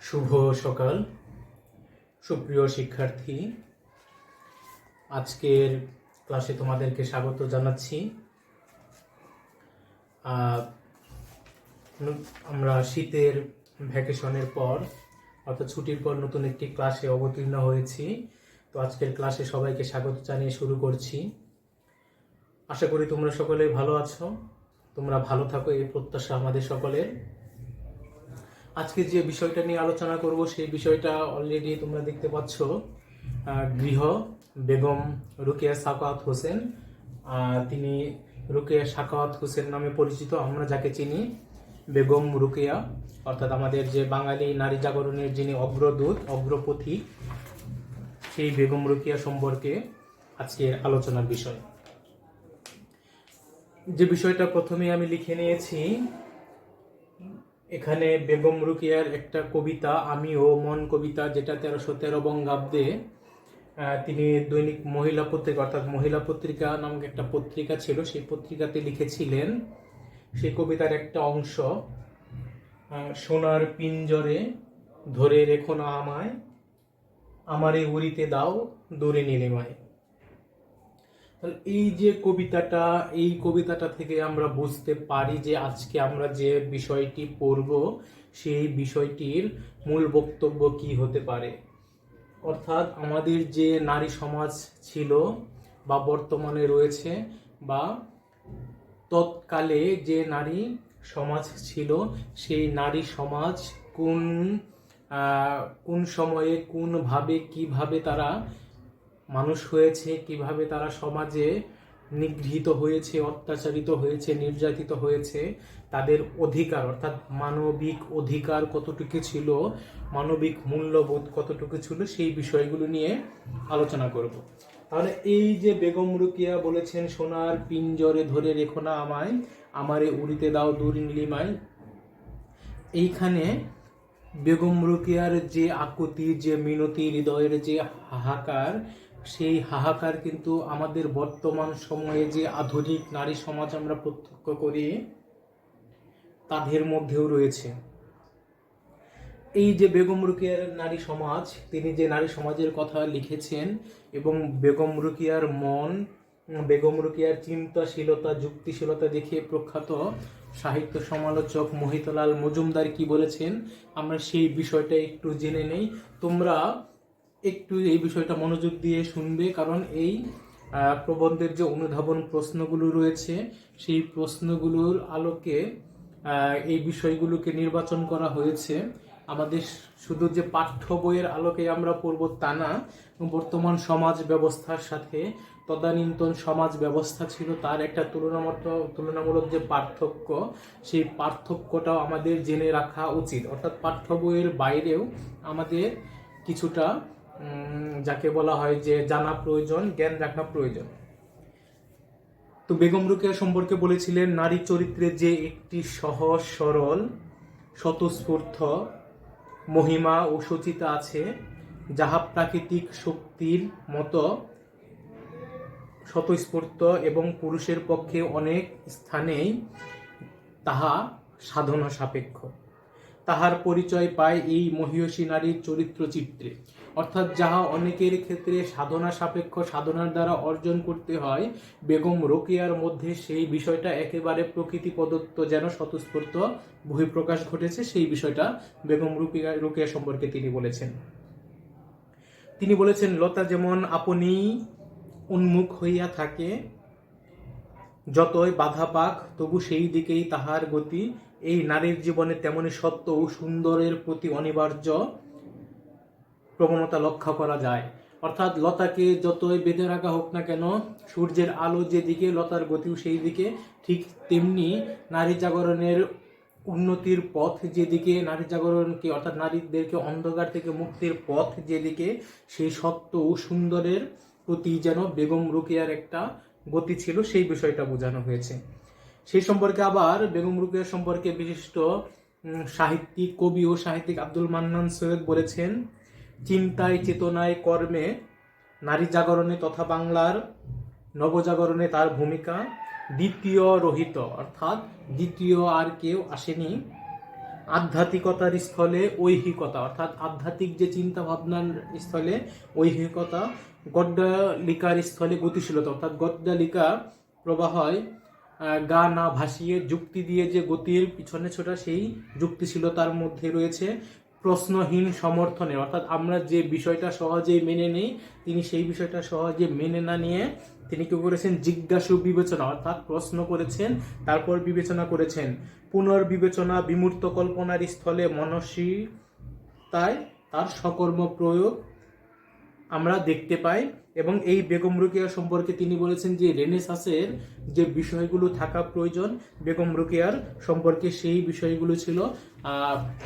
শুভ সকাল সুপ্রিয় শিক্ষার্থী, আজকের ক্লাসে তোমাদেরকে স্বাগত জানাচ্ছি। আমরা শীতের ভ্যাকেশনের পর অর্থাৎ ছুটির পর নতুন একটি ক্লাসে অবতীর্ণ হয়েছি। তো আজকের ক্লাসে সবাইকে স্বাগত জানিয়ে শুরু করছি। আশা করি তোমরা সকলে ভালো আছো, তোমরা ভালো থাকো এই প্রত্যাশা আমাদের সকলের। আজকে যে বিষয়টা নিয়ে আলোচনা করব সেই বিষয়টা অলরেডি তোমরা দেখতে পাচ্ছ। গৃহ বেগম রোকেয়া সাখাওয়াত হোসেন, তিনি রোকেয়া সাখাওয়াত হোসেন নামে পরিচিত, আমরা যাকে চিনি বেগম রোকেয়া, অর্থাৎ আমাদের যে বাঙালি নারী জাগরণের যিনি অগ্রদূত অগ্রপথিক, সেই বেগম রোকেয়া সম্পর্কে আজকের আলোচনার বিষয়। যে বিষয়টা প্রথমে আমি লিখে নিয়েছি, এখানে বেগম রোকেয়ার একটা কবিতা আমি ও মন কবিতা, যেটা 1313 বঙ্গাব্দে তিনি দৈনিক মহিলা পত্রিকা অর্থাৎ মহিলা পত্রিকা নামক একটা পত্রিকা ছিল, সেই পত্রিকাতে লিখেছিলেন। সেই কবিতার একটা অংশ, সোনার পিঞ্জরে ধরে রেখো না আমায়, আমারে উড়িতে দাও দূরে নীলিমায়। এই যে কবিতাটা, এই কবিতাটা থেকে আমরা বুঝতে পারি যে আজকে আমরা যে বিষয়টি পড়ব সেই বিষয়টির মূল বক্তব্য কি হতে পারে। অর্থাৎ আমাদের যে নারী সমাজ ছিল বা বর্তমানে রয়েছে, বা তৎকালে যে নারী সমাজ ছিল, সেই নারী সমাজ কোন সময়ে কোনভাবে কিভাবে তারা মানুষ হয়েছে, কিভাবে তারা সমাজে নিগৃহীত হয়েছে, অত্যাচারিত হয়েছে, নির্যাতিত হয়েছে, তাদের অধিকার অর্থাৎ মানবিক অধিকার কতটুকু ছিল, মানবিক মূল্যবোধ কতটুকু ছিল, সেই বিষয়গুলো নিয়ে আলোচনা করব। তাহলে এই যে বেগম রোকেয়া বলেছেন সোনার পিঞ্জরে ধরে রেখো না আমায়, আমারে উড়িতে দাও দূর নীলিমায়, এইখানে বেগম রোকেয়ার যে আকুতি, যে মিনতি, হৃদয়ের যে হাহাকার, সেই হাহাকার কিন্তু আমাদের বর্তমান সময়ে যে আধুনিক নারী সমাজ আমরা প্রত্যক্ষ করি তাদের মধ্যেও রয়েছে। এই যে বেগম রোকেয়ার নারী সমাজ, তিনি যে নারী সমাজের কথা লিখেছেন, এবং বেগম রোকেয়ার মন, বেগম রোকেয়ার চিন্তাশীলতা, যুক্তিশীলতা দেখে প্রখ্যাত সাহিত্য সমালোচক মোহিতলাল মজুমদার কি বলেছেন, আমরা সেই বিষয়টা একটু জেনে নেই। তোমরা একটু এই বিষয়টা মনোযোগ দিয়ে শুনবে, কারণ এই প্রবন্ধের যে অনুধাবন প্রশ্নগুলো রয়েছে সেই প্রশ্নগুলোর আলোকে এই বিষয়গুলোকে নির্বাচন করা হয়েছে। আমাদের শুধু যে পাঠ্য বইয়ের আলোকে আমরা পড়ব তা না, বর্তমান সমাজ ব্যবস্থার সাথে তদানীন্তন সমাজ ব্যবস্থা ছিল তার একটা তুলনামূলক যে পার্থক্য, সেই পার্থক্যটাও আমাদের জেনে রাখা উচিত। অর্থাৎ পাঠ্য বইয়ের বাইরেও আমাদের কিছুটা যাকে বলা হয় যে জানা প্রয়োজন, জ্ঞান রাখা প্রয়োজন। তো বেগম রোকেয়া সম্পর্কে বলেছিলেন, নারী চরিত্রে যে একটি সহজ সরল স্বতঃস্ফূর্ত মহিমা ও সচিতা আছে, যাহা প্রাকৃতিক শক্তির মতো স্বতঃস্ফূর্ত এবং পুরুষের পক্ষে অনেক স্থানেই তাহা সাধনা সাপেক্ষ। তাহার পরিচয় পায় এই মহিয়সী নারীর চরিত্র চিত্রে। অর্থাৎ যাহা অনেকের ক্ষেত্রে সাধনা সাপেক্ষ, সাধনার দ্বারা অর্জন করতে হয়, বেগম রোকেয়ার মধ্যে সেই বিষয়টা একেবারে প্রকৃতি প্রদত্ত, যেন স্বতঃস্ফূর্ত বহিঃপ্রকাশ ঘটেছে। সেই বিষয়টা বেগম রোকেয়া সম্পর্কে তিনি বলেছেন। তিনি বলেছেন, লতা যেমন আপনি উন্মুখ হইয়া থাকে, যতই বাধা পাক তবু সেই দিকেই তাহার গতি। এই নারীর জীবনে তেমনি সত্য ও সুন্দরের প্রতি অনিবার্য প্রবণতা লক্ষ্য করা যায়। অর্থাৎ লতাকে যতই বেঁধে রাখা হোক না কেন, সূর্যের আলো যেদিকে লতার গতিও সেই দিকে, ঠিক তেমনি নারী জাগরণের উন্নতির পথ যেদিকে, নারী জাগরণকে অর্থাৎ নারীদেরকে অন্ধকার থেকে মুক্তির পথ যেদিকে, সেই সত্য ও সুন্দরের প্রতি যেন বেগম রোকেয়ার একটা গতি ছিল, সেই বিষয়টা বোঝানো হয়েছে। সেই সম্পর্কে আবার বেগম রোকেয়া সম্পর্কে বিশিষ্ট সাহিত্যিক, কবি ও সাহিত্যিক আব্দুল মান্নান সৈয়দ বলেছেন, চিন্তায়, চেতনায়, কর্মে নারী জাগরণে তথা বাংলার নবজাগরণে তার ভূমিকা দ্বিতীয় রহিত, অর্থাৎ দ্বিতীয় আর কেউ আসেনি। আধ্যাত্মিকতার স্থলে ঐহিকতা, অর্থাৎ আধ্যাত্মিক যে চিন্তা ভাবনার স্থলে ঐহিকতা, গদ্যালিকার স্থলে গতিশীলতা, অর্থাৎ গদ্যালিকা প্রবাহয় গা না ভাসিয়ে যুক্তি দিয়ে যে গতির পিছনে ছোটা, সেই যুক্তিশীলতার মধ্যে রয়েছে প্রশ্নহীন সমর্থনে, অর্থাৎ আমরা যে বিষয়টা সহজেই মেনে নেই, তিনি সেই বিষয়টা সহজে মেনে না নিয়ে তিনি কি করেছেন, জিজ্ঞাসু বিবেচনা, অর্থাৎ প্রশ্ন করেছেন, তারপর বিবেচনা করেছেন। পুনর্বিবেচনা, বিমূর্ত কল্পনার স্থলে মানসিকতায় তার সকর্ম প্রয়োগ আমরা দেখতে পাই। এবং এই বেগম রোকেয়া সম্পর্কে তিনি বলেছেন যে রেনেসাঁসের যে বিষয়গুলো থাকা প্রয়োজন বেগম রোকেয়ার সম্পর্কে সেই বিষয়গুলো ছিল।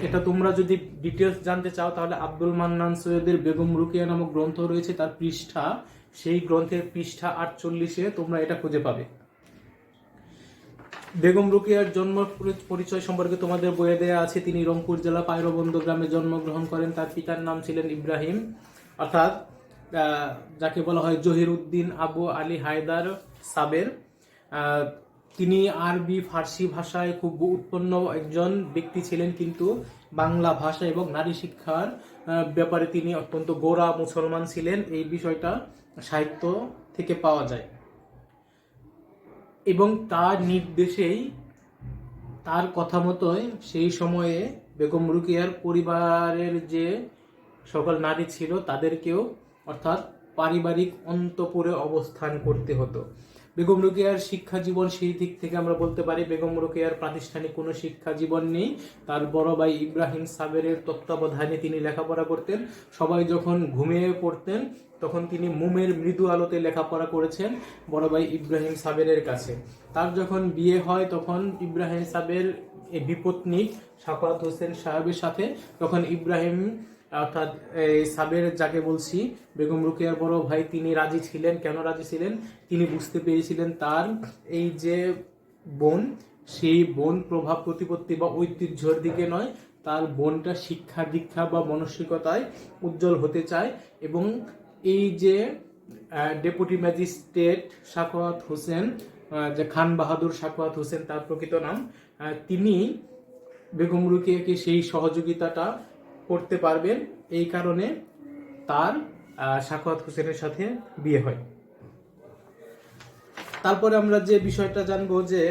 এটা তোমরা যদি ডিটেলস জানতে চাও তাহলে আব্দুল মান্নান সৈয়দের বেগম রোকেয়া নামক গ্রন্থ রয়েছে, তার পৃষ্ঠা, সেই গ্রন্থের পৃষ্ঠা 48-এ তোমরা এটা খুঁজে পাবে। বেগম রোকেয়ার জন্ম পরিচয় সম্পর্কে তোমাদের বইয়ে দেয়া আছে। তিনি রংপুর জেলা পায়রবন্দ গ্রামে জন্মগ্রহণ করেন। তার পিতার নাম ছিলেন ইব্রাহিম, অর্থাৎ যাকে বলা হয় জহির উদ্দিন আবু আলী হায়দার সাবের। তিনি আরবি ফার্সি ভাষায় খুব উৎপন্ন একজন ব্যক্তি ছিলেন, কিন্তু বাংলা ভাষা এবং নারী শিক্ষার ব্যাপারে তিনি অত্যন্ত গোঁড়া মুসলমান ছিলেন। এই বিষয়টা সাহিত্য থেকে পাওয়া যায়। এবং তার নির্দেশেই, তার কথা মতোই সেই সময়ে বেগম রোকেয়ার পরিবারের যে সকল নারী ছিল তাদেরকেও, অর্থাৎ পারিবারিক অন্তঃপুরে অবস্থান করতে হতো। বেগম রোকেয়ার শিক্ষা জীবন, সেই দিক থেকে আমরা বলতে পারি বেগম রোকেয়ার প্রাতিষ্ঠানিক কোনো শিক্ষা জীবন নেই। তার বড় ভাই ইব্রাহিম সাবেরের তত্ত্বাবধানে তিনি লেখাপড়া করতেন। সবাই যখন ঘুমিয়ে পড়তেন তখন তিনি মোমের মৃদু আলোতে লেখাপড়া করেছেন বড় ভাই ইব্রাহিম সাবেরের কাছে। তার যখন বিয়ে হয় তখন ইব্রাহিম সাবের এই বিপত্নিক সাখাওয়াত হোসেন সাহেবের সাথে, তখন ইব্রাহিম অর্থাৎ সাবের যাকে বলছি বেগম রোকেয়ার বড় ভাই, তিনি রাজি ছিলেন। কেন রাজি ছিলেন? তিনি বুঝতে পেরেছিলেন তার এই যে বোন, সেই বোন প্রভাব প্রতিপত্তি বা ঐতিহ্যর দিকে নয়, তার বোনটা শিক্ষা দীক্ষা বা মানসিকতায় উজ্জ্বল হতে চায়। এবং এই যে ডেপুটি ম্যাজিস্ট্রেট সাখাওয়াত হোসেন, যে খান বাহাদুর সাখাওয়াত হোসেন তার প্রকৃত নাম, তিনি বেগম রোকেয়াকে সেই সহযোগিতাটা করতে পারবেন। এই কারণে তার সাখাওয়াত হোসেনের সাথে বিয়ে হয়। তারপরে আমরা যে বিষয়টা জানবো যে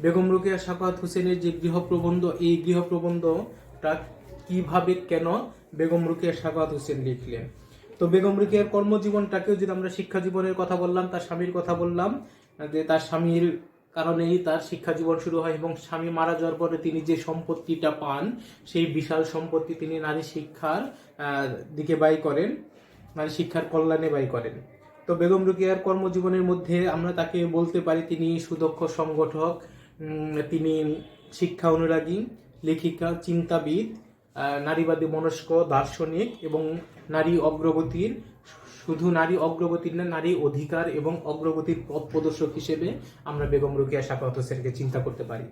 বেগম রোকেয়া সাখাওয়াত হোসেনের যে গৃহপ্রবন্ধ, এই গৃহপ্রবন্ধটা কিভাবে, কেন বেগম রোকেয়া সাখাওয়াত হোসেন লিখলেন। তো বেগম রোকেয়ার কর্মজীবনটাকেও যদি আমরা শিক্ষা জীবনের কথা বললাম, তার স্বামীর কথা বললাম, যে তার স্বামীর কারণেই তার শিক্ষা জীবন শুরু হয়। এবং স্বামী মারা যাওয়ার পরে তিনি যে সম্পত্তিটা পান, সেই বিশাল সম্পত্তি তিনি নারী শিক্ষার দিকে ব্যয় করেন, নারী শিক্ষার কল্যাণে ব্যয় করেন। তো বেগম রোকেয়ার কর্মজীবনের মধ্যে আমরা তাকে বলতে পারি তিনি সুদক্ষ সংগঠক, তিনি শিক্ষা অনুরাগী, লেখিকা, চিন্তাবিদ, নারীবাদী মনস্ক, দার্শনিক এবং নারী অগ্রগতির, শুধু নারী অগ্রগতির না, নারী অধিকার এবং অগ্রগতির পথ প্রদর্শক হিসেবে আমরা বেগম রোকেয়া সাখাওয়াত হোসেনকে চিন্তা করতে পারি।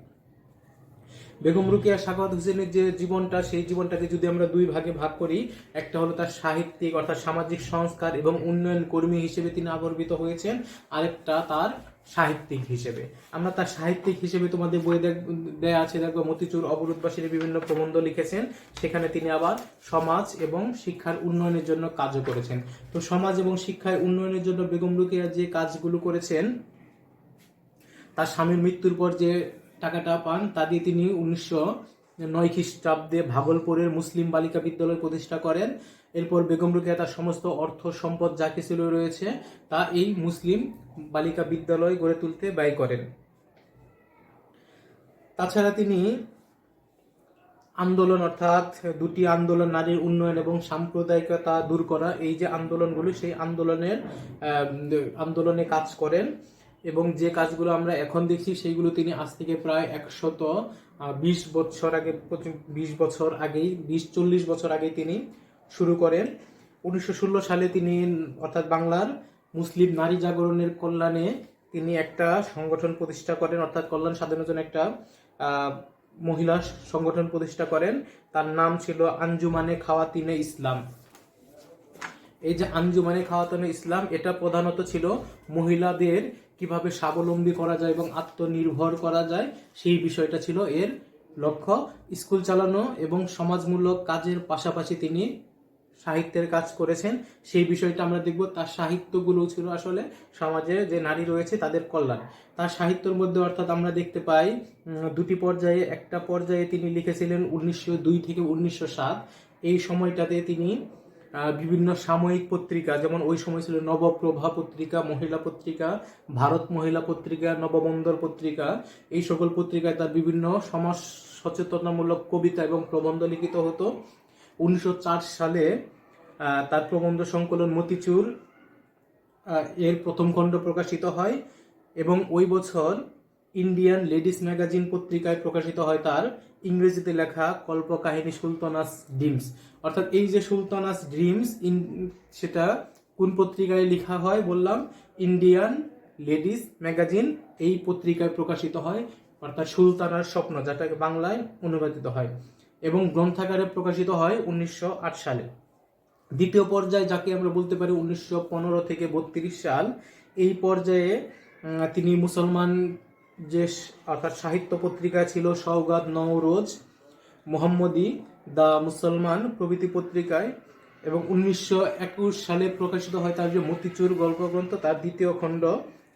বেগম রোকেয়া সাখাওয়াত হোসেনের যে জীবনটা, সেই জীবনটাকে যদি আমরা দুই ভাগে ভাগ করি, একটা হলো তার সাহিত্যিক অর্থাৎ সামাজিক সংস্কার এবং উন্নয়ন কর্মী হিসেবে তিনি আবির্ভূত হয়েছেন, আরেকটা তার সাহিত্যিক হিসেবে। আমরা তার সাহিত্যিক হিসেবে তোমাদের বই দেয়া আছে, দেখবো মতিচুর অবরোধবাসীর বিভিন্ন প্রবন্ধ লিখেছেন, সেখানে তিনি আবার সমাজ এবং শিক্ষার উন্নয়নের জন্য কাজও করেছেন। তো সমাজ এবং শিক্ষার উন্নয়নের জন্য বেগম রোকেয়া যে কাজগুলো করেছেন, তার স্বামীর মৃত্যুর পর যে টাকাটা পান তা দিয়ে তিনি 1909 খ্রিস্টাব্দে ভাগলপুরের মুসলিম বালিকা বিদ্যালয় প্রতিষ্ঠা করেন। এরপর বেগম রোকেয়া তার সমস্ত অর্থ সম্পদ যা কিছু রয়েছে তা এই মুসলিম বালিকা বিদ্যালয় গড়ে তুলতে ব্যয় করেন। তাছাড়া তিনি আন্দোলন, অর্থাৎ দুটি আন্দোলন, নারীর উন্নয়ন এবং সাম্প্রদায়িকতা দূর করা, এই যে আন্দোলনগুলি, সেই আন্দোলনে কাজ করেন। এবং যে কাজগুলো আমরা এখন দেখছি সেইগুলো তিনি আজ থেকে প্রায় 120 বছর আগেই 40 বছর আগে তিনি শুরু করেন। 1916 সালে তিনি, অর্থাৎ বাংলার মুসলিম নারী জাগরণের কল্যাণে তিনি একটা সংগঠন প্রতিষ্ঠা করেন, অর্থাৎ কল্যাণ সাধনের জন্য একটা মহিলা সংগঠন প্রতিষ্ঠা করেন। তার নাম ছিল আঞ্জুমানে খাওয়াতিনে ইসলাম। এই যে আঞ্জুমানে খাওয়াতিনে ইসলাম, এটা প্রধানত ছিল মহিলাদের কিভাবে স্বাবলম্বী করা যায় এবং আত্মনির্ভর করা যায়, সেই বিষয়টা ছিল এর লক্ষ্য স্কুল চালানো এবং সমাজমূলক কাজের পাশাপাশি তিনি সাহিত্যের কাজ করেছেন। সেই বিষয়টা আমরা দেখব। তার সাহিত্যগুলো ছিল আসলে সমাজে যে নারী রয়েছে তাদের কল্যাণ। তার সাহিত্যের মধ্যে অর্থাৎ আমরা দেখতে পাই দুটি পর্যায়ে। একটা পর্যায়ে তিনি লিখেছিলেন 1902 থেকে 1907। এই সময়টাতে তিনি বিভিন্ন সাময়িক পত্রিকা, যেমন ওই সময় ছিল নবপ্রভা পত্রিকা, মহিলা পত্রিকা, ভারত মহিলা পত্রিকা, নববন্দর পত্রিকা, এই সকল পত্রিকায় তার বিভিন্ন সমাজ সচেতনামূলক কবিতা এবং প্রবন্ধ লিখিত হতো। 1904 সালে তার প্রবন্ধ সংকলন মতিচুর এর প্রথম খণ্ড প্রকাশিত হয় এবং ওই বছর ইন্ডিয়ান লেডিস ম্যাগাজিন পত্রিকায় প্রকাশিত হয় তার ইংরেজিতে লেখা কল্পকাহিনী সুলতানাস ড্রিমস। অর্থাৎ এই যে সুলতানাস ড্রিমস, সেটা কোন পত্রিকায় লেখা হয় বললাম? ইন্ডিয়ান লেডিস ম্যাগাজিন, এই পত্রিকায় প্রকাশিত হয়। অর্থাৎ সুলতানার স্বপ্ন, যেটাকে বাংলায় অনুবাদিত হয়, এবং গ্রন্থাকারে প্রকাশিত হয় 1908 সালে। দ্বিতীয় পর্যায়ে, যাকে আমরা বলতে পারি 1915 থেকে 32 সাল, এই পর্যায়ে তিনি মুসলমান যে অর্থাৎ সাহিত্য পত্রিকা ছিল সওগাত নওরোজ, মোহাম্মদী, দ্য মুসলমান প্রভৃতি পত্রিকায়, এবং 1921 সালে প্রকাশিত হয় তার যে মতিচুর গল্পগ্রন্থ, তার দ্বিতীয় খণ্ড,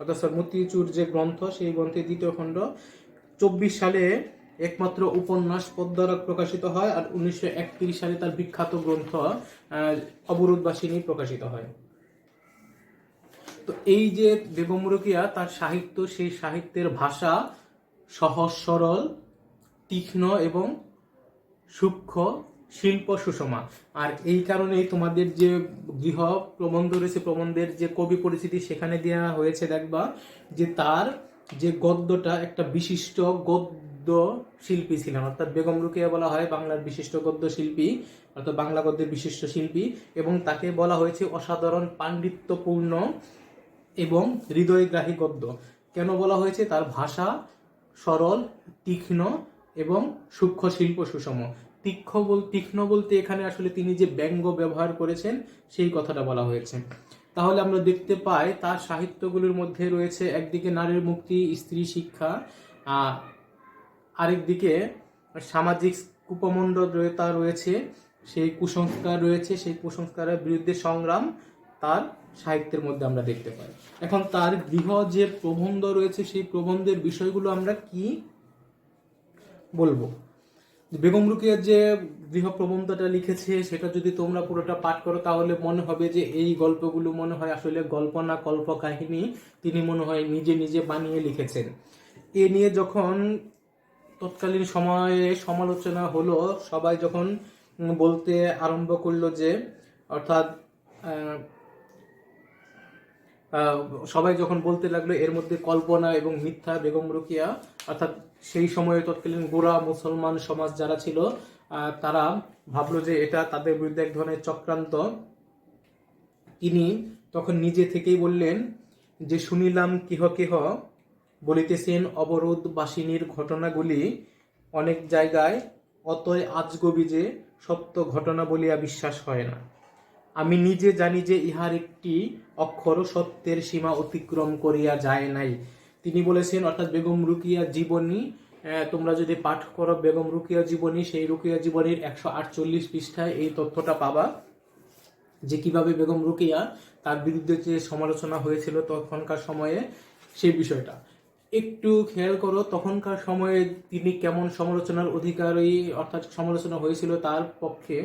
অর্থাৎ মতিচুর যে গ্রন্থ, সেই গ্রন্থের দ্বিতীয় খণ্ড। 24 সালে একমাত্র উপন্যাস পদ্মারাগ প্রকাশিত হয়, আর 1931 সালে তার বিখ্যাত গ্রন্থ অবরোধবাসিনী প্রকাশিত হয়। তো এই যে বেগম রোকেয়া, তার সাহিত্য, সেই সাহিত্যের ভাষা সহজ সরল, তীক্ষ্ণ এবং সূক্ষ্ম, শিল্প সুষমা। আর এই কারণেই তোমাদের যে গৃহ প্রবন্ধ রয়েছে, প্রবন্ধের যে কবি পরিচিতি সেখানে দেওয়া হয়েছে, দেখবা যে তার যে গদ্যটা একটা বিশিষ্ট গদ্য শিল্পী ছিলেন। অর্থাৎ বেগম রোকেয়া বলা হয় বাংলার বিশিষ্ট গদ্য শিল্পী, অর্থাৎ বাংলা গদ্যের বিশিষ্ট শিল্পী, এবং তাকে বলা হয়েছে অসাধারণ পাণ্ডিত্যপূর্ণ এবং হৃদয়গ্রাহী গদ্য। কেন বলা হয়েছে? তার ভাষা সরল, তীক্ষ্ণ এবং সূক্ষ্ম, শিল্প সুষম। তীক্ষ্ণ বলতে এখানে আসলে তিনি যে ব্যঙ্গ ব্যবহার করেছেন সেই কথাটা বলা হয়েছে। তাহলে আমরা দেখতে পাই তার সাহিত্যগুলোর মধ্যে রয়েছে একদিকে নারীর মুক্তি, স্ত্রী শিক্ষা, আরেকদিকে সামাজিক কুপমণ্ডলতা রয়েছে, সেই কুসংস্কার রয়েছে, সেই কুসংস্কারের বিরুদ্ধে সংগ্রাম তার সাহিত্যের মধ্যে আমরা দেখতে পাই। এখন তার গৃহ যে প্রবন্ধ রয়েছে, সেই প্রবন্ধের বিষয়গুলো আমরা কি বলবো? বেগম রোকেয়া যে গৃহ প্রবন্ধটা লিখেছে সেটা যদি তোমরা পুরোটা পাঠ করো তাহলে মনে হবে যে এই গল্পগুলো মনে হয় আসলে গল্প না, কল্পকাহিনী তিনি মনে হয় নিজে নিজে বানিয়ে লিখেছেন। এ নিয়ে যখন তৎকালীন সময়ে সমালোচনা হলো, সবাই যখন বলতে আরম্ভ করলো যে, অর্থাৎ সবাই যখন বলতে লাগলো এর মধ্যে কল্পনা এবং মিথ্যা, বেগম রোকেয়া অর্থাৎ সেই সময়ে তৎকালীন গোঁড়া মুসলমান সমাজ যারা ছিল তারা ভাবলো যে এটা তাদের বিরুদ্ধে এক ধরনের চক্রান্ত। তিনি তখন নিজে থেকেই বললেন যে, শুনিলাম কেহ কেহ বলিতেছেন অবরোধবাসিনীর ঘটনাগুলি অনেক জায়গায় অতই আজগবি যে সত্য ঘটনা বলিয়া বিশ্বাস হয় না। আমি নিজে জানি যে ইহার একটি অক্ষর সত্যের সীমা অতিক্রম করিয়া যায় নাই। তিনি বলেছেন, অর্থাৎ বেগম রোকেয়া জীবনী তোমরা যদি পাঠ করো বেগম রোকেয়া জীবনী, সেই রোকেয়া জীবনীর 148 পৃষ্ঠায় এই তথ্যটা পাবা যে কিভাবে বেগম রোকেয়া তার বিরুদ্ধে যে সমালোচনা হয়েছিল তখনকার সময়ে, সেই বিষয়টা একটু খেয়াল করো। তখনকার সময়ে তিনি কেমন সমালোচনার অধিকারী, অর্থাৎ সমালোচনা হয়েছিল তার পক্ষে।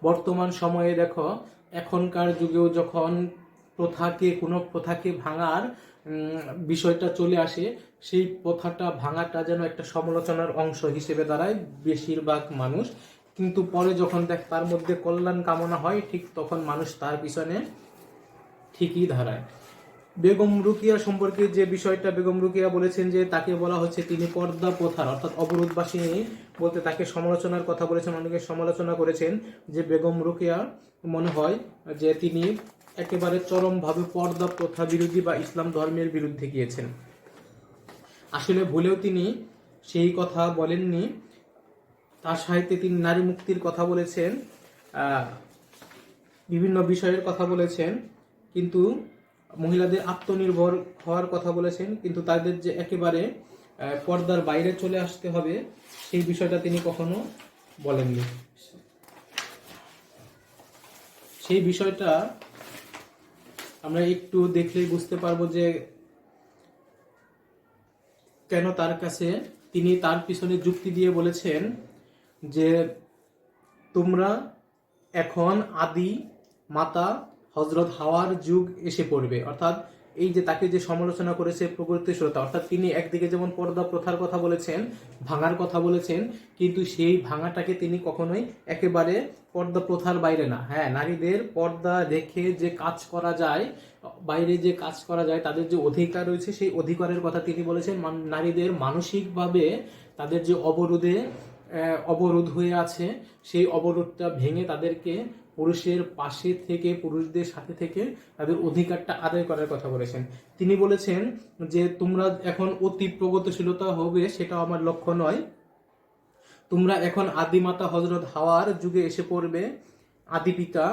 বর্তমান সময়ে দেখো, এখনকার যুগেও যখন কোনো প্রথাকে ভাঙার বিষয়টা চলে আসে, সেই প্রথাটা ভাঙাটা যেন একটা সমালোচনার অংশ হিসেবে দাঁড়ায় বেশিরভাগ মানুষ। কিন্তু পরে যখন তার মধ্যে কল্যাণ কামনা হয়, ঠিক তখন মানুষ তার পিছনে ঠিকই দাঁড়ায়। বেগম রোকেয়া সম্পর্কে যে বিষয়টা বেগম রোকেয়া বলেছেন যে তাকে বলা হচ্ছে তিনি পর্দা প্রথার, অর্থাৎ অবরোধবাসিনী বলতে তাকে সমালোচনার কথা বলেছেন, অনেকে সমালোচনা করেছেন যে বেগম রোকেয়া মনে হয় যে তিনি একেবারে চরমভাবে পর্দা প্রথা বিরোধী বা ইসলাম ধর্মের বিরুদ্ধে গিয়েছেন। আসলে ভুলেও তিনি সেই কথা বলেননি। তার সাহিত্যে তিনি নারী মুক্তির কথা বলেছেন, বিভিন্ন বিষয়ের কথা বলেছেন, কিন্তু মহিলাদের আত্মনির্ভর হওয়ার কথা বলেছেন, কিন্তু তাদের যে একেবারে পর্দার বাইরে চলে আসতে হবে, সেই বিষয়টা তিনি কখনো বলেননি। সেই বিষয়টা আমরা একটু দেখলেই বুঝতে পারবো যে কেন তার কাছে, তিনি তার পিছনে যুক্তি দিয়ে বলেছেন যে তোমরা এখন আদি মাতা হজরত হাওয়ার যুগ এসে পড়বে। অর্থাৎ এই যে তাকে যে সমালোচনা করেছে প্রগতিশীলতা, অর্থাৎ তিনি একদিকে যেমন পর্দা প্রথার কথা বলেছেন, ভাঙার কথা বলেছেন, কিন্তু সেই ভাঙাটাকে তিনি কখনোই একেবারে পর্দা প্রথার বাইরে না। হ্যাঁ, নারীদের পর্দা রেখে যে কাজ করা যায়, বাইরে যে কাজ করা যায়, তাদের যে অধিকার রয়েছে, সেই অধিকারের কথা তিনি বলেছেন। নারীদের মানসিকভাবে তাদের যে অবরোধ হয়ে আছে, সেই অবরোধটা ভেঙে তাদেরকে পুরুষের পাশে থেকে, পুরুষদের সাথে থেকে তাদের অধিকারটা আদায় করার কথা বলেছেন। তিনি বলেছেন যে তোমরা এখন অতি প্রগতিশীলতা হবে, সেটা আমার লক্ষ্য নয়। তোমরা এখন আদিমাতা হজরত হাওয়ার যুগে এসে পড়বে। আদি পিতা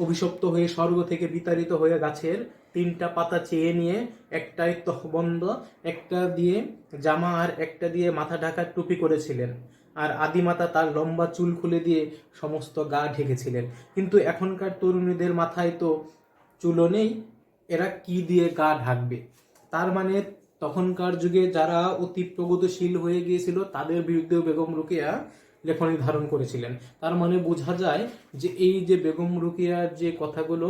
অভিশপ্ত হয়ে স্বর্গ থেকে বিতাড়িত হয়ে গাছের 3টা পাতা চেয়ে নিয়ে, একটাই তহবন্ধ, একটা দিয়ে জামা আর একটা দিয়ে মাথা ঢাকার টুপি করেছিলেন। আর আদিমাতা তার লম্বা চুল খুলে দিয়ে সমস্ত গা ঢেকেছিলেন। কিন্তু এখনকার তরুণীদের মাথায় তো চুলও নেই, এরা কি দিয়ে গা ঢাকবে? তার মানে তখনকার যুগে যারা অতি প্রগতিশীল হয়ে গিয়েছিল, তাদের বিরুদ্ধেও বেগম রোকেয়া লেখনী ধারণ করেছিলেন। তার মানে বোঝা যায় যে এই যে বেগম রোকেয়ার যে কথাগুলো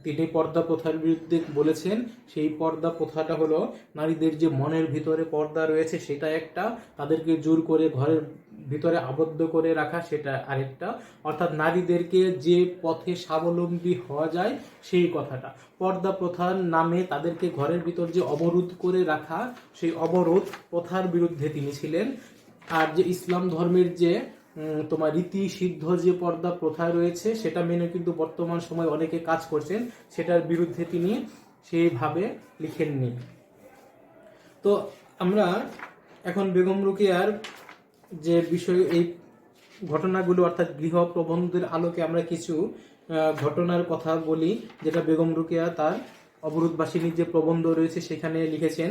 তিনি পর্দা প্রথার বিরুদ্ধে বলেছেন, সেই পর্দা প্রথাটা হলো নারীদের যে মনের ভিতরে পর্দা রয়েছে সেটা একটা, তাদেরকে জোর করে ঘরের ভিতরে আবদ্ধ করে রাখা সেটা আরেকটা। অর্থাৎ নারীদেরকে যে পথে স্বাবলম্বী হওয়া যায় সেই কথাটা। পর্দা প্রথার নামে তাদেরকে ঘরের ভিতর যে অবরোধ করে রাখা, সেই অবরোধ প্রথার বিরুদ্ধে তিনি ছিলেন। আর যে ইসলাম ধর্মের যে তোমার রীতি সিদ্ধ যে পর্দা প্রথা রয়েছে, সেটা মেনে কিন্তু বর্তমান সময় অনেকে কাজ করছেন, সেটার বিরুদ্ধে তিনি সেইভাবে লিখেননি। তো আমরা এখন বেগম রোকেয়ার যে বিষয়, এই ঘটনাগুলো অর্থাৎ গৃহ প্রবন্ধের আলোকে আমরা কিছু ঘটনার কথা বলি, যেটা বেগম রোকেয়া তার অবরোধবাসিনীর যে প্রবন্ধ রয়েছে সেখানে লিখেছেন।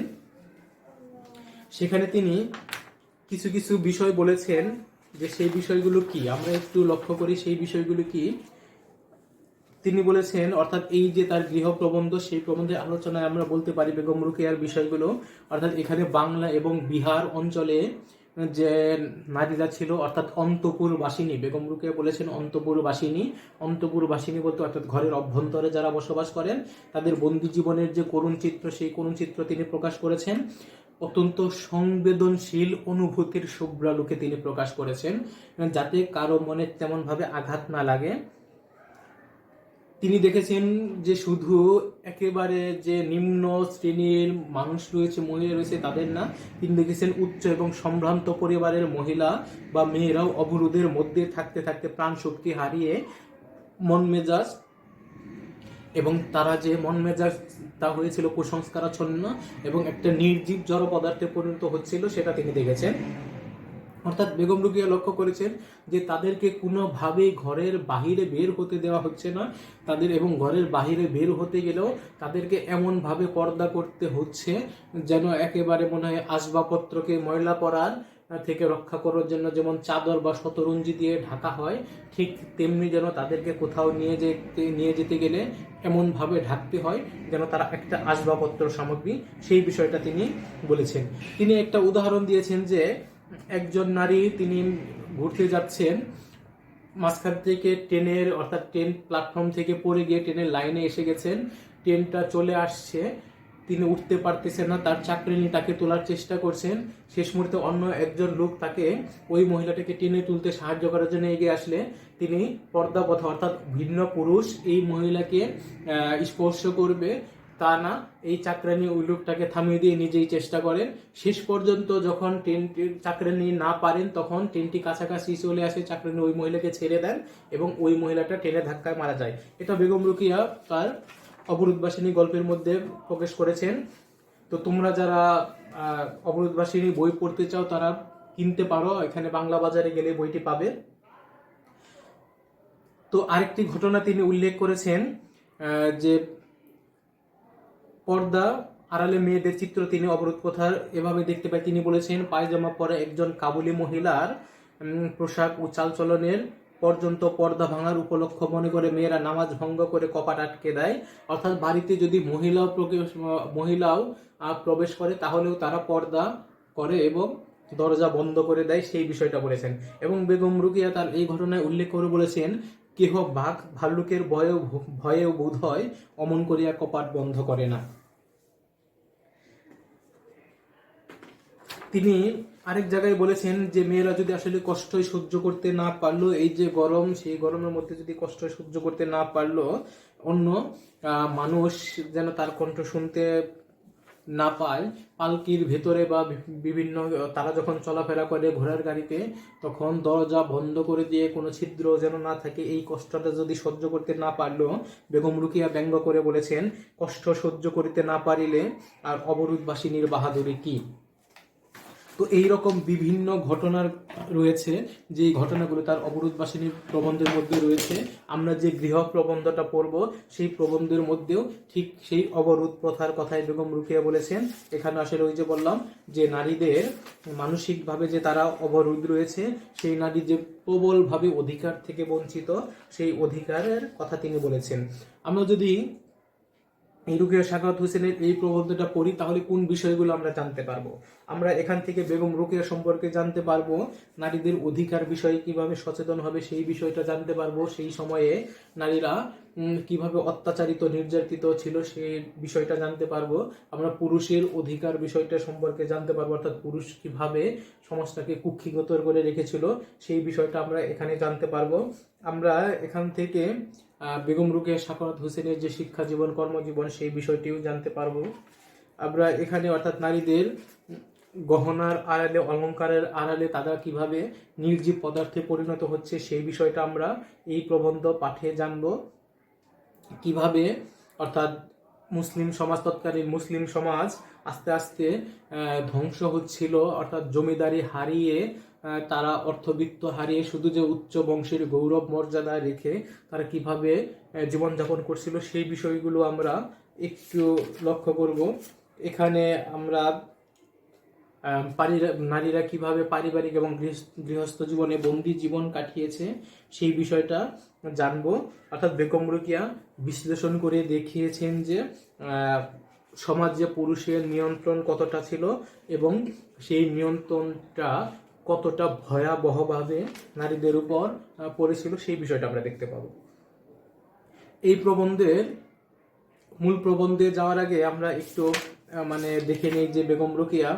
সেখানে তিনি কিছু কিছু বিষয় বলেছেন, যে সেই বিষয়গুলো কি আমরা একটু লক্ষ্য করি। সেই বিষয়গুলো কি তিনি বলেছেন, অর্থাৎ এই যে তার গৃহ প্রবন্ধ, সেই প্রবন্ধের আলোচনায় আমরা বলতে পারি বেগম রোকেয়ার বিষয়গুলো। অর্থাৎ এখানে বাংলা এবং বিহার অঞ্চলে যে নারীরা ছিল, অর্থাৎ অন্তপুরবাসিনী, বেগম রোকেয়া বলেছেন অন্তপুরবাসিনী। অন্তপুরবাসিনী বলতে অর্থাৎ ঘরের অভ্যন্তরে যারা বসবাস করেন, তাদের বন্দি জীবনের যে করুণ চিত্র, সেই করুণ চিত্র তিনি প্রকাশ করেছেন। অত্যন্ত সংবেদনশীল অনুভূতির শুভ্রালোকে তিনি প্রকাশ করেছেন, যাতে কারো মনে তেমন ভাবে আঘাত না লাগে। তিনি দেখেছেন যে শুধু একেবারে যে নিম্ন শ্রেণীর মানুষ রয়েছে, মহিলা রয়েছে, তাদের না, তিনি দেখেছেন উচ্চ এবং সম্ভ্রান্ত পরিবারের মহিলা বা মেয়েরাও অবরোধের মধ্যে থাকতে থাকতে প্রাণ শক্তি হারিয়ে মন মেজাজ, এবং তারা যে মন মেজাজ তা হয়েছিল কুসংস্কারাচ্ছন্ন এবং একটা নির্জীব জড় পদার্থে পরিণত হচ্ছিল, সেটা তিনি দেখেছেন। অর্থাৎ বেগম রোকেয়া লক্ষ্য করেছেন যে তাদেরকে কোনোভাবেই ঘরের বাহিরে বের হতে দেওয়া হচ্ছে না তাদের, এবং ঘরের বাহিরে বের হতে গেলেও তাদেরকে এমনভাবে পর্দা করতে হচ্ছে যেন একেবারে মনে হয় আসবাবপত্রকে ময়লা পড়ার থেকে রক্ষা করার জন্য যেমন চাদর বা শতরঞ্জি দিয়ে ঢাকা হয়, ঠিক তেমনি যেন তাদেরকে কোথাও নিয়ে যেতে গেলে এমনভাবে ঢাকতে হয় যেন তারা একটা আসবাবপত্র সামগ্রী, সেই বিষয়টা তিনি বলেছেন। তিনি একটা উদাহরণ দিয়েছেন যে একজন নারী, তিনি ঘুরতে যাচ্ছেন, মাঝখান থেকে ট্রেনের অর্থাৎ ট্রেন প্ল্যাটফর্ম থেকে পড়ে গিয়ে ট্রেনের লাইনে এসে গেছেন, ট্রেনটা চলে আসছে, তিনি উঠতে পারতেছেন না, তার চাকরিনী তাকে তোলার চেষ্টা করছেন। শেষ মুহূর্তে অন্য একজন লোক তাকে, ওই মহিলাটাকে টেনে তুলতে সাহায্য করার জন্য এগিয়ে আসলে তিনি পর্দা প্রথা অর্থাৎ ভিন্ন পুরুষ এই মহিলাকে স্পর্শ করবে তা না, এই চাকরানি ওই লোকটাকে থামিয়ে দিয়ে নিজেই চেষ্টা করেন। শেষ পর্যন্ত যখন চাকরানি না পারেন, তখন ট্রেনটি কাছাকাছি চলে আসে, চাকরানি ওই মহিলাকে ছেড়ে দেন এবং ওই মহিলাটা ট্রেনের ধাক্কায় মারা যায়। এটা বেগম রোকেয়া তার অবরোধবাসিনী গল্পের মধ্যে প্রকাশ করেছেন। তো তোমরা যারা অবরোধবাসিনী বই পড়তে চাও তারা কিনতে পারো, এখানে বাংলা বাজারে গেলে বইটি পাবে। তো আরেকটি ঘটনা তিনি উল্লেখ করেছেন যে পর্দা আড়ালে মেয়েদের চিত্র তিনি অবরোধ প্রথার এভাবে দেখতে পাই। তিনি বলেছেন, পায়জামা পরা একজন কাবুলি মহিলার পোশাক ও চালচলনের পর্যন্ত পর্দা ভাঙার উপলক্ষ মনে করে মেয়েরা নামাজ ভঙ্গ করে কপাট আটকে দেয়। অর্থাৎ বাড়িতে যদি মহিলাও প্রবেশ করে তাহলেও তারা পর্দা করে এবং দরজা বন্ধ করে দেয়, সেই বিষয়টা বলেছেন। এবং বেগম রুকিয়া তার এই ঘটনায় উল্লেখ করে বলেছেন, কেহ বাঘ ভাল্লুকের ভয়েও বোধ হয় অমন করিয়া কপাট বন্ধ করে না। তিনি আরেক জায়গায় বলেছেন যে মেয়েরা যদি আসলে কষ্টই সহ্য করতে না পারলো, এই যে গরম, সেই গরমের মধ্যে যদি কষ্ট সহ্য করতে না পারলো, অন্য মানুষ যেন তার কণ্ঠ শুনতে না পায়, পালকির ভেতরে বা বিভিন্ন তারা যখন চলাফেরা করে ঘোড়ার গাড়িতে, তখন দরজা বন্ধ করে দিয়ে কোনো ছিদ্র যেন না থাকে। এই কষ্টটা যদি সহ্য করতে না পারলেও বেগম রুকিয়া ব্যঙ্গ করে বলেছেন, কষ্ট সহ্য করিতে না পারিলে আর অবরোধবাসিনীর বাহাদুরি কি। তো এইরকম বিভিন্ন ঘটনা রয়েছে, যে ঘটনাগুলো তার অবরোধবাসিনীর প্রবন্ধের মধ্যে রয়েছে। আমরা যে গৃহ প্রবন্ধটা পড়ব, সেই প্রবন্ধের মধ্যেও ঠিক সেই অবরোধ প্রথার কথাই বেগম রুকিয়া বলেছেন। এখানে আসলে ওই যে বললাম যে নারীদের মানসিকভাবে যে তারা অবরোধ রয়েছে, সেই নারী যে প্রবলভাবে অধিকার থেকে বঞ্চিত, সেই অধিকারের কথা তিনি বলেছেন। আমরা যদি এই রুকিয়া সাখাওয়াত হোসেনের এই প্রবন্ধটা পড়ি, তাহলে কোন বিষয়গুলো আমরা জানতে পারবো? আমরা এখান থেকে বেগম রুকিয়া সম্পর্কে জানতে পারবো, নারীদের অধিকার বিষয়ে কিভাবে সচেতন হবে সেই বিষয়টা জানতে পারবো, সেই সময়ে নারীরা কিভাবে অত্যাচারিত নির্যাতিত ছিল সেই বিষয়টা জানতে পারবো। আমরা পুরুষের অধিকার বিষয়টা সম্পর্কে জানতে পারবো, অর্থাৎ পুরুষ কিভাবে সমাজটাকে কুক্ষিগত করে রেখেছিল সেই বিষয়টা আমরা এখানে জানতে পারবো। আমরা এখান থেকে বেগম রুকিয়া সাখাওয়াত হোসেনের যে শিক্ষা জীবন কর্মজীবন সেই বিষয়টিও জানতে পারবো। আমরা এখানে অর্থাৎ নারীদের গহনার আড়ালে, অলংকারের আড়ালে তারা কিভাবে নির্জীব পদার্থে পরিণত হচ্ছে সেই বিষয়টা আমরা এই প্রবন্ধ পাঠে জানবো। কিভাবে অর্থাৎ মুসলিম সমাজ, তৎকালীন মুসলিম সমাজ আস্তে আস্তে ধ্বংস হচ্ছিল, অর্থাৎ জমিদারি হারিয়ে তারা অর্থবিত্ত হারিয়ে শুধু যে উচ্চ বংশের গৌরব মর্যাদা রেখে তারা কিভাবে জীবনযাপন করছিল সেই বিষয়গুলো আমরা একটু লক্ষ্য করব। এখানে আমরা নারীরা কিভাবে পারিবারিক এবং গৃহস্থ জীবনে বন্দি জীবন কাটিয়েছে সেই বিষয়টা জানবো। অর্থাৎ বেগম রুকিয়া বিশ্লেষণ করে দেখিয়েছেন যে সমাজে পুরুষের নিয়ন্ত্রণ কতটা ছিল এবং সেই নিয়ন্ত্রণটা কতটা ভয়াবহভাবে নারীদের উপর পড়েছিল সেই বিষয়টা আমরা দেখতে পাবো। এই প্রবন্ধের মূল প্রবন্ধে যাওয়ার আগে আমরা একটু দেখে নেই যে বেগম রুকিয়া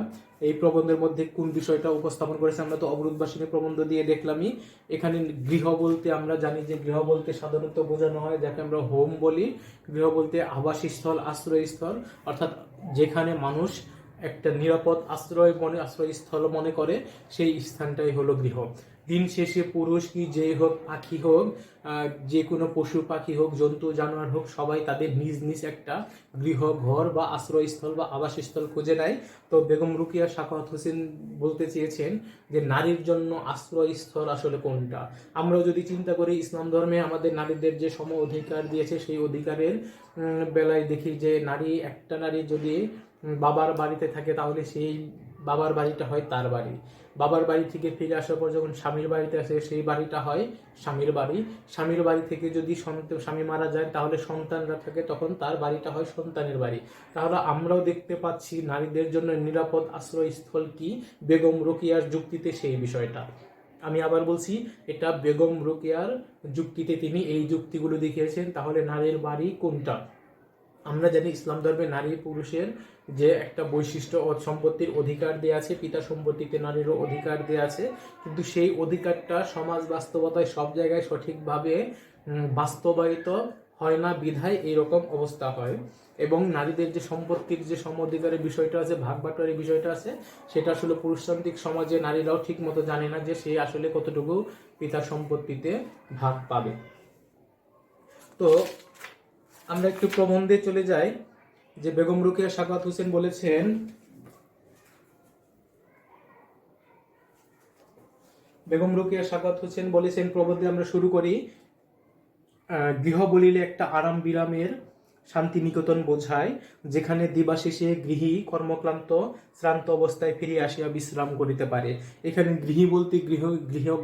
এই প্রবন্ধের মধ্যে কোন বিষয়টা উপস্থাপন করেছে। আমরা তো অবরোধবাসিনী প্রবন্ধ দিয়ে দেখলামই। এখানে গৃহ বলতে আমরা জানি যে গৃহ বলতে সাধারণত বোঝানো হয় যাকে আমরা হোম বলি। গৃহ বলতে আবাসস্থল, আশ্রয়স্থল, অর্থাৎ যেখানে মানুষ একটা নিরাপদ আশ্রয়স্থল মনে করে সেই স্থানটাই হলো গৃহ। দিন শেষে পুরুষ কি যেই হোক, পাখি হোক, যে কোনো পশু পাখি হোক, জন্তু জানোয়ার হোক, সবাই তাদের নিজ নিজ একটা গৃহ, ঘর বা আশ্রয়স্থল বা আবাসস্থল খুঁজে নেয়। তো বেগম রুকিয়া সাখাওয়াত হোসেন বলতে চেয়েছেন যে নারীর জন্য আশ্রয়স্থল আসলে কোনটা। আমরা যদি চিন্তা করি, ইসলাম ধর্মে আমাদের নারীদের যে সম অধিকার দিয়েছে, সেই অধিকারের বেলায় দেখি যে একটা নারী যদি বাবার বাড়িতে থাকে তাহলে সেই বাবার বাড়িটা হয় তার বাড়ি। বাবার বাড়ি থেকে ফিরে আসার পর যখন স্বামীর বাড়িতে আসে সেই বাড়িটা হয় স্বামীর বাড়ি। স্বামীর বাড়ি থেকে যদি স্বামী মারা যায় তাহলে সন্তানরা থাকে, তখন তার বাড়িটা হয় সন্তানের বাড়ি। তাহলে আমরাও দেখতে পাচ্ছি নারীদের জন্য নিরাপদ আশ্রয়স্থল কি, বেগম রোকেয়ার যুক্তিতে সেই বিষয়টা। আমি আবার বলছি, এটা বেগম রোকেয়ার যুক্তিতে তিনি এই যুক্তিগুলো দেখিয়েছেন। তাহলে নারীর বাড়ি কোনটা? আমরা জানি ইসলাম ধর্মে নারী পুরুষের যে একটা বৈশিষ্ট্য ও সম্পত্তির অধিকার দেওয়া আছে, পিতা সম্পত্তিতে নারীরও অধিকার দেওয়া আছে, কিন্তু সেই অধিকারটা সমাজ বাস্তবতায় সব জায়গায় সঠিকভাবে বাস্তবায়িত হয় না, বিধায় এইরকম অবস্থা হয়। এবং নারীদের যে সম্পত্তির যে সম অধিকারের বিষয়টা আছে, ভাগ বাটোয়ারের বিষয়টা আছে, সেটা আসলে পুরুষতান্ত্রিক সমাজে নারীরাও ঠিক মতো জানে না যে সে আসলে কতটুকু পিতার সম্পত্তিতে ভাগ পাবে। তো আমরা একটু প্রবন্ধে চলে যাই যে বেগম রোকেয়া সাখাওয়াত হোসেন বলেছেন, প্রবন্ধে আমরা শুরু করি, গৃহ বলিলে একটা আরাম বিরামের শান্তিনিকেতন বোঝায়, যেখানে দিবাশেষে গৃহী কর্মক্লান্ত শ্রান্ত অবস্থায় ফিরে আসিয়া বিশ্রাম করিতে পারে। এখানে গৃহী বলতে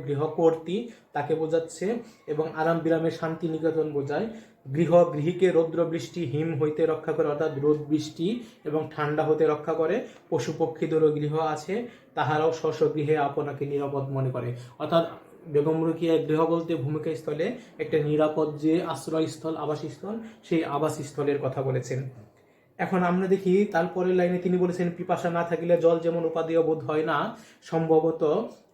গৃহকর্ত্রী তাকে বোঝাচ্ছে, এবং আরাম বিরামের শান্তিনিকেতন বোঝায় গৃহীকে রৌদ্র বৃষ্টি হিম হইতে রক্ষা করে, অর্থাৎ রোদ বৃষ্টি এবং ঠান্ডা হতে রক্ষা করে। পশু পক্ষীদেরও গৃহ আছে, তাহারাও স্ব গৃহে আপনাকে নিরাপদ মনে করে। অর্থাৎ বেগম রোকেয়ার গৃহ বলতে ভূমিকা স্থলে একটা নিরাপদ যে আশ্রয়স্থল, আবাসস্থল, সেই আবাসস্থলের কথা বলেছেন। এখন আমরা দেখি তারপরের লাইনে তিনি বলেছেন, পিপাসা না থাকিলে জল যেমন উপাদেয় বোধ হয় না, সম্ভবত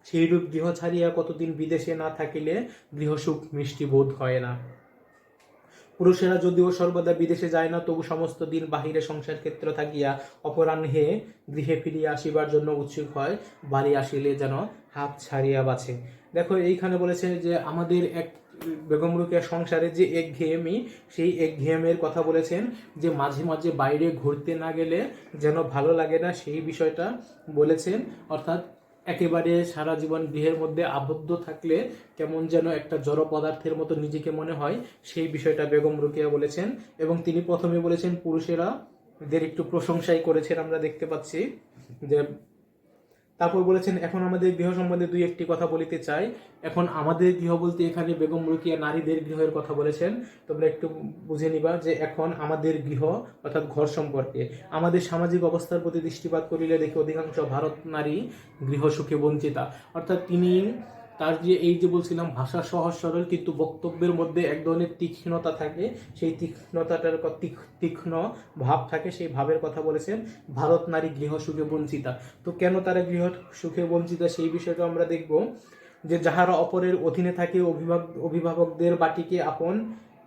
সেইরূপ গৃহ ছাড়িয়া কতদিন বিদেশে না থাকিলে গৃহসুখ মিষ্টি বোধ হয় না। পুরুষেরা যদিও সর্বদা বিদেশে যায় না, তবু সমস্ত দিন বাহিরে সংসার ক্ষেত্র থাকিয়া অপরাহ্নে গৃহে ফিরিয়া আসিবার জন্য উৎসুক হয়, বাড়ি আসিলে যেন হাঁপ ছাড়িয়া বাঁচে। দেখো এইখানে বলেছে যে আমাদের এক বেগম রোকেয়ার সংসারে যে একঘেয়েমি, সেই একঘেয়েমের কথা বলেছেন, যে মাঝে মাঝে বাইরে ঘুরতে না গেলে যেন ভালো লাগে না, সেই বিষয়টা বলেছেন। অর্থাৎ একেবারে সারা জীবন গৃহের মধ্যে আবদ্ধ থাকলে কেমন যেন একটা জড় পদার্থের মতো নিজেকে মনে হয়, সেই বিষয়টা বেগম রোকেয়া বলেছেন। এবং তিনি প্রথমে বলেছেন পুরুষেরা দের একটু প্রশংসাই করেছেন, আমরা দেখতে পাচ্ছি যে তারপর বলেছেন, এখন আমাদের গৃহ সম্বন্ধে দুই একটি কথা বলিতে চাই। এখন আমাদের গৃহ বলতে এখানে বেগম রোকেয়া নারীদের গৃহের কথা বলেছেন। তোমরা একটু বুঝে নিবা যে এখন আমাদের গৃহ অর্থাৎ ঘর সম্পর্কে। আমাদের সামাজিক অবস্থার প্রতি দৃষ্টিপাত করিলে দেখি অধিকাংশ ভারত নারী গৃহ সুখে বঞ্চিতা। অর্থাৎ তিনি তার যে এই যে বলছিলাম ভাষা সহজ সরল, কিন্তু বক্তব্যের মধ্যে এক ধরনের তীক্ষ্ণতা থাকে, সেই তীক্ষ্ণতাটার তীক্ষ্ণ ভাব থাকে, সেই ভাবের কথা বলেছেন। ভারত নারী গৃহ সুখে বঞ্চিতা। তো কেন তারা গৃহ সুখে বঞ্চিতা, সেই বিষয়টা আমরা দেখব। যে যাহারা অপরের অধীনে থাকে, অভিভাবকদের বাটিকে আপন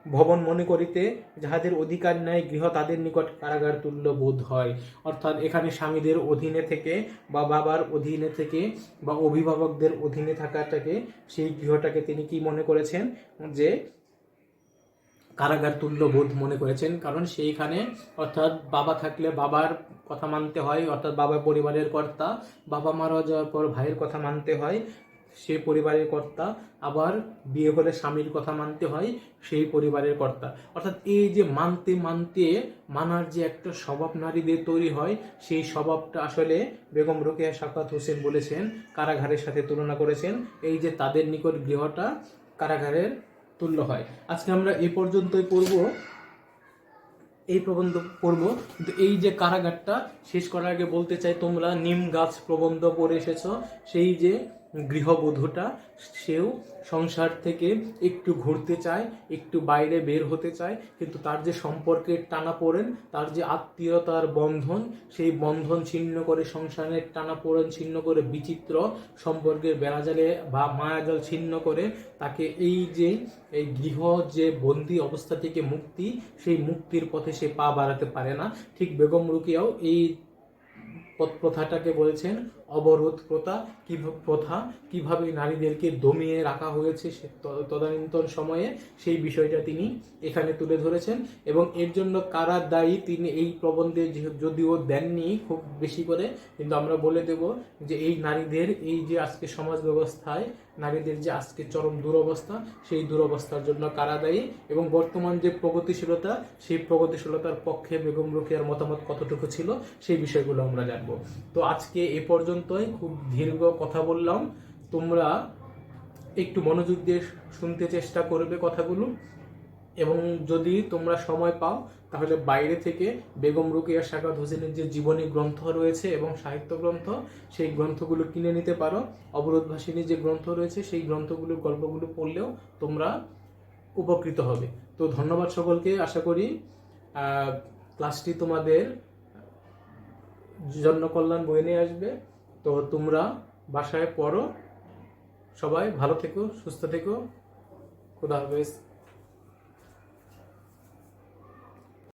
ভবন মনে করিতে যাহাদের অধিকার নেয়, গৃহ তাদের নিকট কারাগার তুল্য বোধ হয়। অর্থাৎ এখানে স্বামীদের অধীনে থেকে বা বাবার অধীনে থেকে বা অভিভাবকদের অধীনে থাকাটাকে, সেই গৃহটাকে তিনি কি মনে করেছেন, যে কারাগার তুল্য বোধ মনে করেছেন। কারণ সেইখানে অর্থাৎ বাবা থাকলে বাবার কথা মানতে হয়, অর্থাৎ বাবা পরিবারের কর্তা, বাবা মারা যাওয়ার পর ভাইয়ের কথা মানতে হয়, সে পরিবারের কর্তা, আবার বিয়ে হলে স্বামীর কথা মানতে হয়, সেই পরিবারের কর্তা। অর্থাৎ এই যে মানতে মানতে মানার যে একটা স্বভাব নারীদের তৈরি হয়, সেই স্বভাবটা আসলে বেগম রোকেয়া সাখাওয়াত হোসেন বলেছেন কারাগারের সাথে তুলনা করেছেন, এই যে তাদের নিকট গৃহটা কারাগারের তুল্য হয়। আজকে আমরা এই পর্যন্তই পড়ব, এই প্রবন্ধ পড়ব। কিন্তু এই যে কারাগারটা শেষ করার আগে বলতে চাই, তোমরা নিম গাছ প্রবন্ধ পড়ে এসেছো। সেই যে গৃহবধূটা, সেও সংসার থেকে একটু ঘুরতে চায়, একটু বাইরে বের হতে চায়, কিন্তু তার যে সম্পর্কের টানাপোড়েন, তার যে আত্মীয়তার বন্ধন, সেই বন্ধন ছিন্ন করে, সংসারের টানাপোড়েন ছিন্ন করে, বিচিত্র সম্পর্কের বেড়াজালে বা মায়াজাল ছিন্ন করে তাকে এই গৃহ যে বন্দি অবস্থা থেকে মুক্তি, সেই মুক্তির পথে সে পা বাড়াতে পারে না। ঠিক বেগম রোকেয়াও এই প্রথাটাকে বলেছেন অবরোধ প্রথা, কিভাবে নারীদেরকে দমিয়ে রাখা হয়েছে তদানীন্তন সময়ে, সেই বিষয়টা তিনি এখানে তুলে ধরেছেন। এবং এর জন্য কারা দায়ী তিনি এই প্রবন্ধে যদিও দেননি খুব বেশি করে, কিন্তু আমরা বলে দেব যে এই নারীদের এই যে আজকে সমাজ ব্যবস্থায় নারীদের যে আজকে চরম দুরবস্থা, সেই দুরবস্থার জন্য কারা দায়ী, এবং বর্তমান যে প্রগতিশীলতা, সেই প্রগতিশীলতার পক্ষে বেগম রোকেয়ার মতামত কতটুকু ছিল, সেই বিষয়গুলো আমরা জানবো। তো আজকে এ পর্যন্তই, খুব দীর্ঘ কথা বললাম, তোমরা একটু মনোযোগ দিয়ে শুনতে চেষ্টা করবে কথাগুলো, এবং যদি তোমরা সময় পাও তাহলে বাইরে থেকে বেগম রোকেয়া সাখাওয়াত হোসেনের যে জীবনী গ্রন্থ রয়েছে এবং সাহিত্য গ্রন্থ, সেই গ্রন্থগুলো কিনে নিতে পারো। অবরোধ ভাষিনী যে গ্রন্থ রয়েছে, সেই গ্রন্থগুলো গল্পগুলো পড়লেও তোমরা উপকৃত হবে। তো ধন্যবাদ সকলকে, আশা করি ক্লাসটি তোমাদের জন্য কল্যাণ বয়ে নিয়ে আসবে। তো তোমরা বাসায় পড়ো, সবাই ভালো থেকো, সুস্থ থেকো, খুদা হাফেজ।